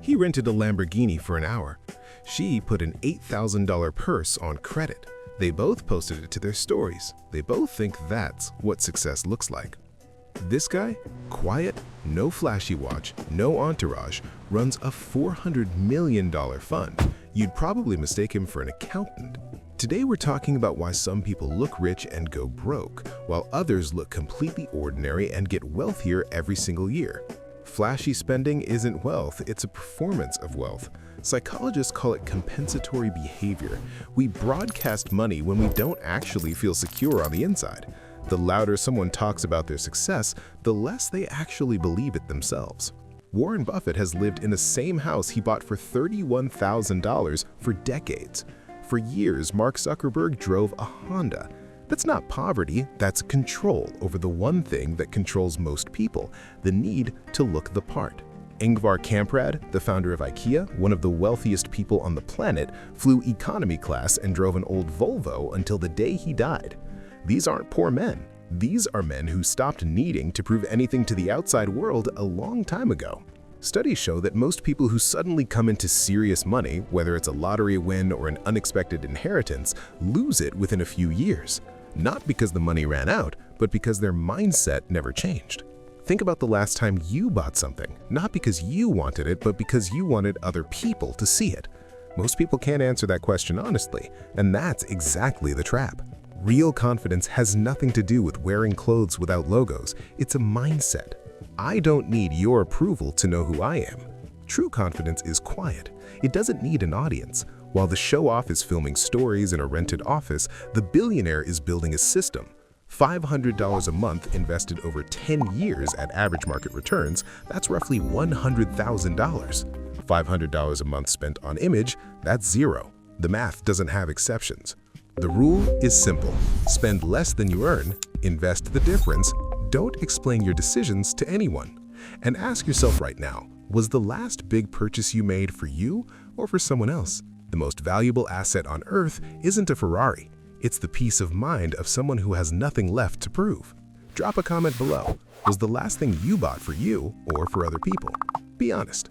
He rented a Lamborghini for an hour. She put an $8,000 purse on credit. They both posted it to their stories. They both think that's what success looks like. This guy, quiet, no flashy watch, no entourage, runs a $400 million fund. You'd probably mistake him for an accountant. Today we're talking about why some people look rich and go broke, while others look completely ordinary and get wealthier every single year. Flashy spending isn't wealth, it's a performance of wealth. Psychologists call it compensatory behavior. We broadcast money when we don't actually feel secure on the inside. The louder someone talks about their success, the less they actually believe it themselves. Warren Buffett has lived in the same house he bought for $31,000 for decades. For years, Mark Zuckerberg drove a Honda. That's not poverty, that's control over the one thing that controls most people, the need to look the part. Ingvar Kamprad, the founder of IKEA, one of the wealthiest people on the planet, flew economy class and drove an old Volvo until the day he died. These aren't poor men. These are men who stopped needing to prove anything to the outside world a long time ago. Studies show that most people who suddenly come into serious money, whether it's a lottery win or an unexpected inheritance, lose it within a few years. Not because the money ran out, but because their mindset never changed. Think about the last time you bought something, not because you wanted it, but because you wanted other people to see it. Most people can't answer that question honestly, and that's exactly the trap. Real confidence has nothing to do with wearing clothes without logos. It's a mindset. I don't need your approval to know who I am. True confidence is quiet. It doesn't need an audience. While the show-off is filming stories in a rented office, the billionaire is building a system. $500 a month invested over 10 years at average market returns, that's roughly $100,000. $500 a month spent on image, that's zero. The math doesn't have exceptions. The rule is simple. Spend less than you earn, invest the difference, don't explain your decisions to anyone. And ask yourself right now, was the last big purchase you made for you or for someone else? The most valuable asset on earth isn't a Ferrari. It's the peace of mind of someone who has nothing left to prove. Drop a comment below. Was the last thing you bought for you or for other people? Be honest.